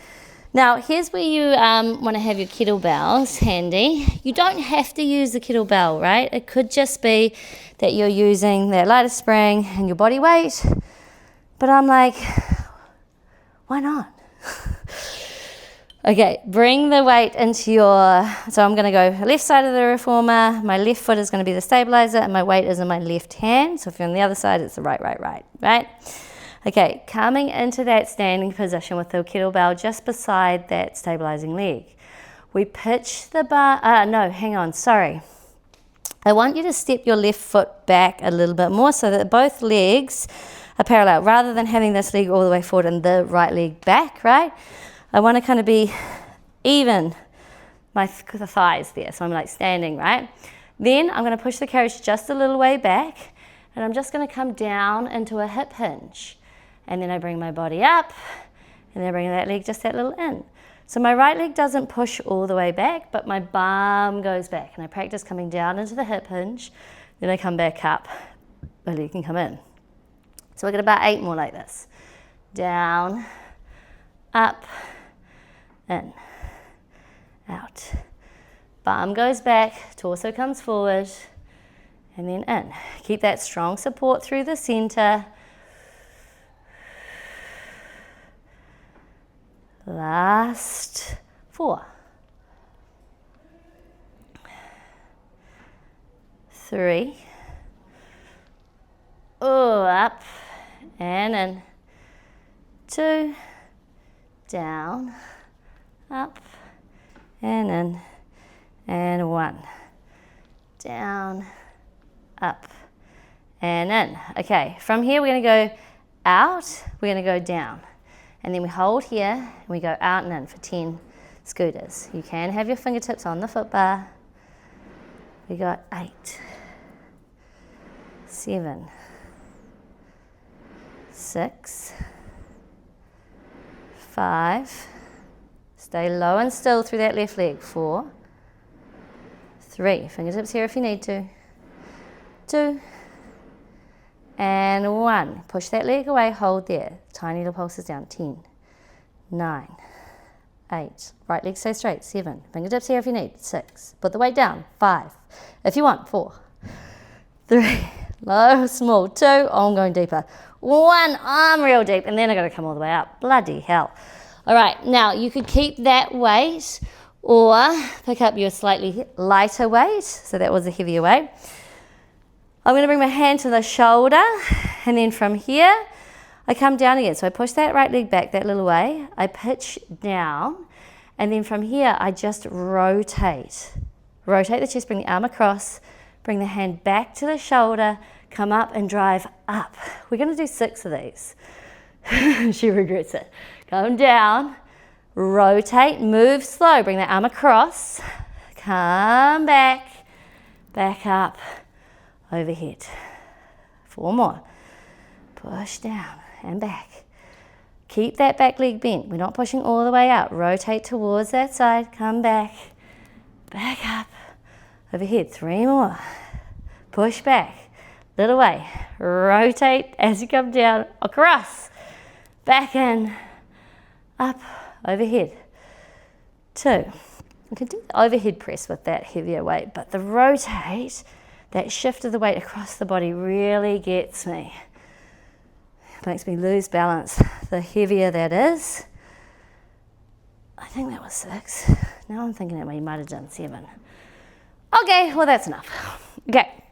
Now, here's where you want to have your kettlebells handy. You don't have to use the kettlebell, right? It could just be that you're using that lighter spring and your body weight. But I'm like, why not? Okay, bring the weight into your, so I'm going to go left side of the reformer, my left foot is going to be the stabilizer, and my weight is in my left hand. So if you're on the other side, it's the right? Okay, coming into that standing position with the kettlebell just beside that stabilizing leg. We pitch the bar, I want you to step your left foot back a little bit more so that both legs are parallel, rather than having this leg all the way forward and the right leg back, right? I want to kind of be even, the thighs there, so I'm like standing, right? Then I'm going to push the carriage just a little way back, And I'm just going to come down into a hip hinge. And then I bring my body up, and then I bring that leg just that little in. So my right leg doesn't push all the way back, but my bum goes back. And I practice coming down into the hip hinge, then I come back up, my leg can come in. So I get about 8 more like this. Down, up, in, out. Bum goes back, torso comes forward, and then in. Keep that strong support through the center. Last 4. 3. Oh, up and in. 2. Down, up and in. And 1. Down, up and in. Okay, from here we're going to go out, we're going to go down. And then we hold here and we go out and in for 10 scooters. You can have your fingertips on the foot bar. We got 8, 7, 6, 5. Stay low and still through that left leg. 4, 3. Fingertips here if you need to. 2, and 1. Push that leg away, hold there. Tiny little pulses down. 10, 9, 8. Right leg stay straight. 7. Fingertips here if you need. 6. Put the weight down. 5. If you want. 4, 3. Low, small. 2. Oh, I'm going deeper. 1. I'm real deep. And then I got to come all the way up. Bloody hell. All right. Now, you could keep that weight or pick up your slightly lighter weight. So that was a heavier weight. I'm going to bring my hand to the shoulder, and then from here, I come down again. So I push that right leg back that little way. I pitch down, and then from here, I just rotate. Rotate the chest, bring the arm across, bring the hand back to the shoulder, come up and drive up. We're going to do 6 of these. She regrets it. Come down, rotate, move slow, bring that arm across, come back, back up. Overhead. 4 more. Push down and back. Keep that back leg bent. We're not pushing all the way out. Rotate towards that side. Come back. Back up. Overhead. 3 more. Push back. Little way. Rotate as you come down. Across. Back in. Up. Overhead. 2. You can do the overhead press with that heavier weight, but the rotate, that shift of the weight across the body really gets me. It makes me lose balance. The heavier that is, I think that was 6. Now I'm thinking that we might have done 7. Okay, well that's enough. Okay,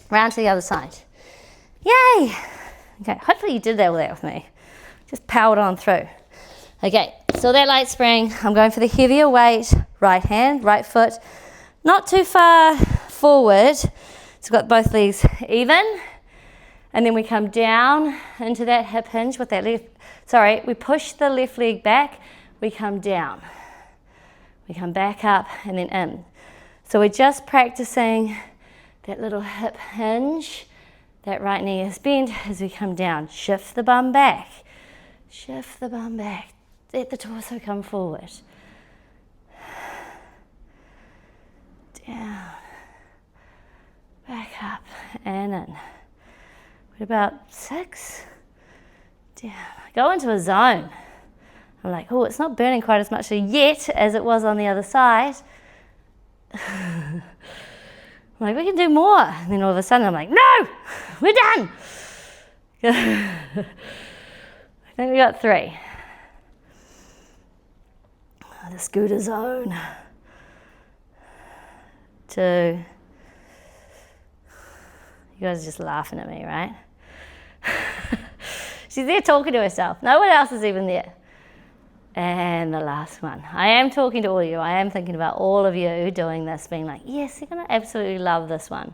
round to the other side. Yay! Okay, hopefully you did all that with me. Just powered on through. Okay, so that light spring, I'm going for the heavier weight, right hand, right foot, not too far forward. So we've got both legs even, and then we come down into that hip hinge with that left, we push the left leg back, we come down. We come back up and then in. So we're just practicing that little hip hinge, that right knee is bent as we come down. Shift the bum back, shift the bum back, let the torso come forward. Down. Back up and in. What about 6? Down. Go into a zone. I'm like, oh, it's not burning quite as much yet as it was on the other side. I'm like, we can do more. And then all of a sudden I'm like, no, we're done. I think we got 3. The scooter zone. 2. You guys are just laughing at me, right? She's there talking to herself. No one else is even there. And the last one. I am talking to all of you. I am thinking about all of you doing this, being like, yes, you're going to absolutely love this one.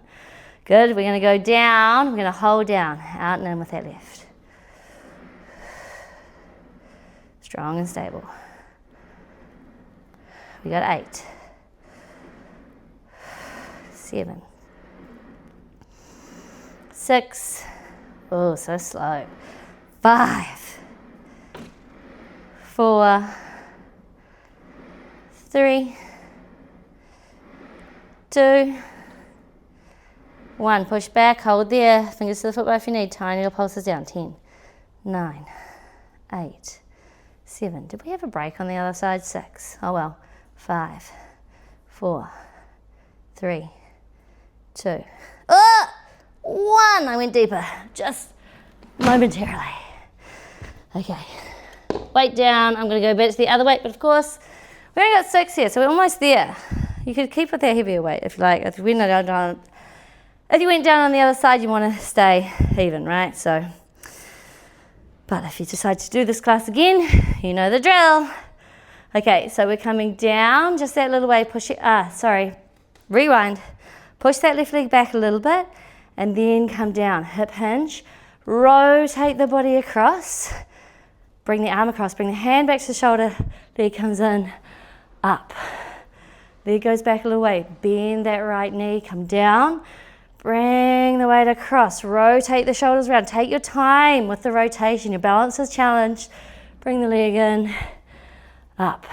Good. We're going to go down. We're going to hold down. Out and in with that left. Strong and stable. We got 8. 7. 6, oh, so slow, 5, 4, 3, 2, 1. Push back, hold there, fingers to the foot bar if you need, tiny little pulses down. 10, 9, 8, 7. Did we have a break on the other side? 6. Oh well. 5, 4, 3, 2. 1. I went deeper, just momentarily. Okay. Weight down. I'm going to go back to the other weight, but of course, we only got 6 here, so we're almost there. You could keep with that heavier weight if you like. If you went down on the other side, you want to stay even, right? So, but if you decide to do this class again, you know the drill. Okay, so we're coming down just that little way. Push it. Rewind. Push that left leg back a little bit, and then come down. Hip hinge. Rotate the body across. Bring the arm across. Bring the hand back to the shoulder. Leg comes in. Up. Leg goes back a little way. Bend that right knee. Come down. Bring the weight across. Rotate the shoulders around. Take your time with the rotation. Your balance is challenged. Bring the leg in. Up.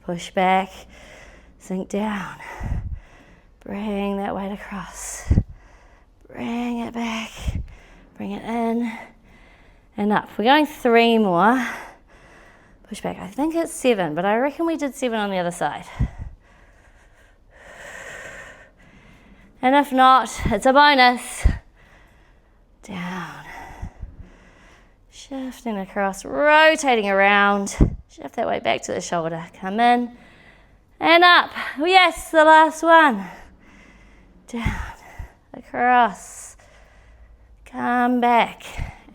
Push back. Sink down. Bring that weight across. Bring it back. Bring it in. And up. We're going 3 more. Push back. I think it's 7, but I reckon we did 7 on the other side. And if not, it's a bonus. Down. Shifting across, rotating around. Shift that weight back to the shoulder. Come in and up. Yes, the last one. Down, across. Come back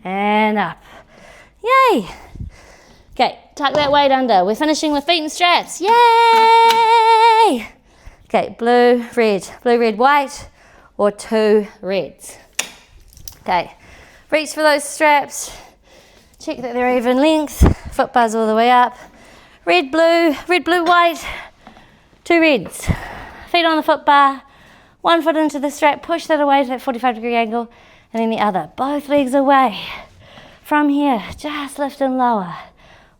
and up. Yay. Okay, tuck that weight under. We're finishing with feet and straps. Yay. Okay, blue, red, white, or 2 reds. Okay, reach for those straps. Check that they're even length. Foot bars all the way up. Red, blue, white, 2 reds. Feet on the foot bar. 1 foot into the strap. Push that away to that 45-degree angle. And then the other. Both legs away. From here, just lift and lower.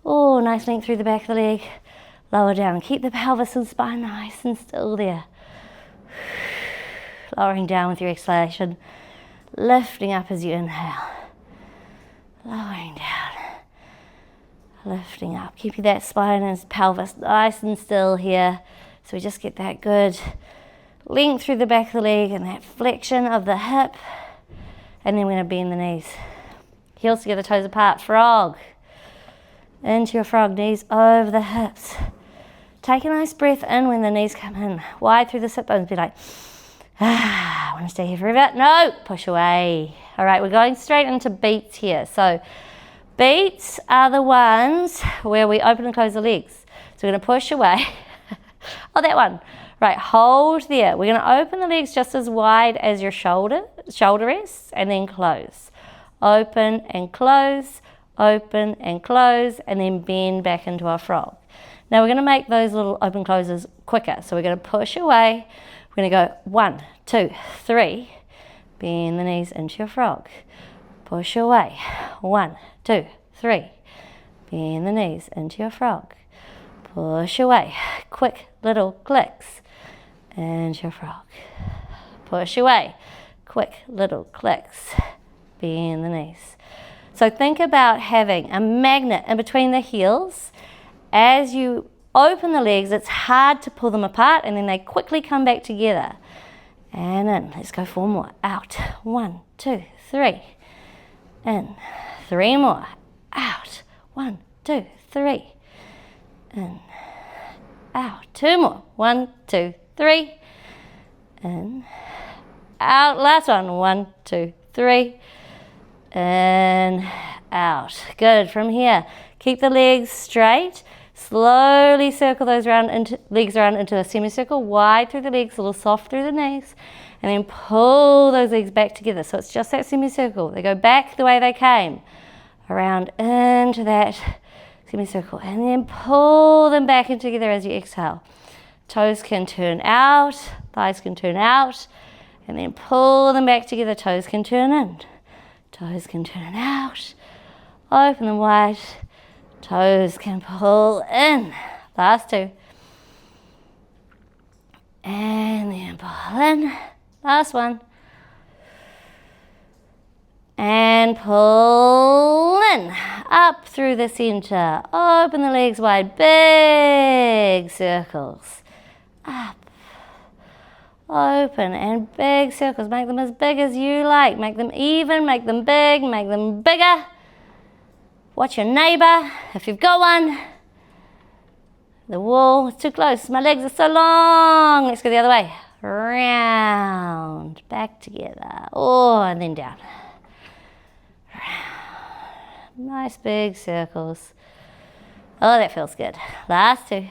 Oh, nice length through the back of the leg. Lower down. Keep the pelvis and spine nice and still there. Lowering down with your exhalation. Lifting up as you inhale. Lowering down. Lifting up. Keeping that spine and pelvis nice and still here. So we just get that good length through the back of the leg and that flexion of the hip. And then we're going to bend the knees. Heels together, toes apart. Frog. Into your frog. Knees over the hips. Take a nice breath in when the knees come in. Wide through the sit bones. Be like, I want to stay here forever. No, push away. All right, we're going straight into beats here. So beats are the ones where we open and close the legs. So we're going to push away. Oh, that one. Right, hold there. We're going to open the legs just as wide as your shoulder rests, and then close. Open and close, open and close, and then bend back into our frog. Now we're going to make those little open closes quicker. So we're going to push away. We're going to go 1, 2, 3. Bend the knees into your frog. Push away. 1, 2, 3. Bend the knees into your frog. Push away. Quick little clicks into your frog. Push away. Quick little clicks. Bend the knees. So think about having a magnet in between the heels. As you open the legs, it's hard to pull them apart, and then they quickly come back together. And in. Let's go 4 more. Out. 1, 2, 3. In. 3 more. Out. 1, 2, 3. In. Out. 2 more. 1, 2, 3. In. Out. Last one. 1, 2, 3. In. Out. Good. From here, keep the legs straight. Slowly circle those legs around into a semicircle, wide through the legs, a little soft through the knees, and then pull those legs back together. So it's just that semicircle. They go back the way they came, around into that semicircle, and then pull them back in together as you exhale. Toes can turn out, thighs can turn out, And then pull them back together. Toes can turn in. Toes can turn out. Open them wide. Toes can pull in. Last two. And then pull in. Last one. And pull in. Up through the center. Open the legs wide. Big circles. Up. Open and big circles. Make them as big as you like. Make them even, make them big, make them bigger. Watch your neighbor if you've got one. The wall is too close. My legs are so long. Let's go the other way. Round. Back together. Oh, and then down. Round. Nice big circles. Oh, that feels good. Last two.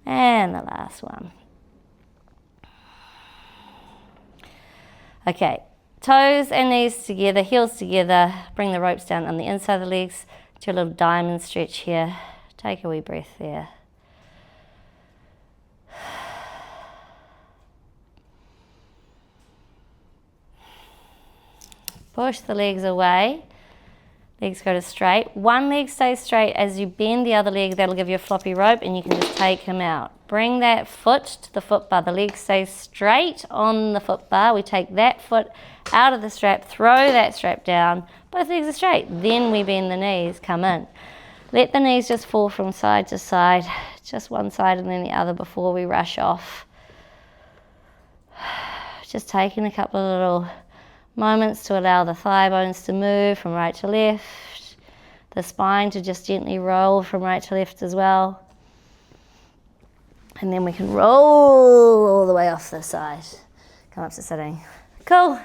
And the last one. Okay, toes and knees together, heels together. Bring the ropes down on the inside of the legs. Do a little diamond stretch here. Take a wee breath there. Push the legs away. Legs go to straight. One leg stays straight. As you bend the other leg, that'll give you a floppy rope and you can just take him out. Bring that foot to the foot bar. The leg stays straight on the foot bar. We take that foot out of the strap, throw that strap down. Both legs are straight. Then we bend the knees, come in. Let the knees just fall from side to side, just one side and then the other before we rush off. Just taking a couple of little moments to allow the thigh bones to move from right to left, the spine to just gently roll from right to left as well. And then we can roll all the way off the side. Come up to sitting. Cool.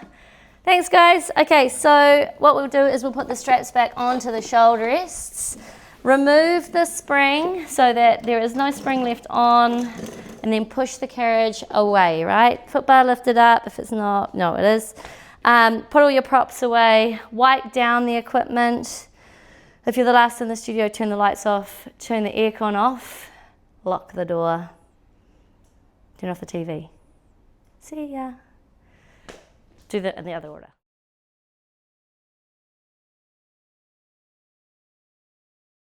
Thanks, guys. Okay, so what we'll do is we'll put the straps back onto the shoulder rests. Remove the spring so that there is no spring left on, and then push the carriage away, right? Foot bar lifted up. If it's not, no, it is. Put all your props away, wipe down the equipment. If you're the last in the studio, turn the lights off, turn the aircon off, lock the door, turn off the TV. See ya. Do that in the other order.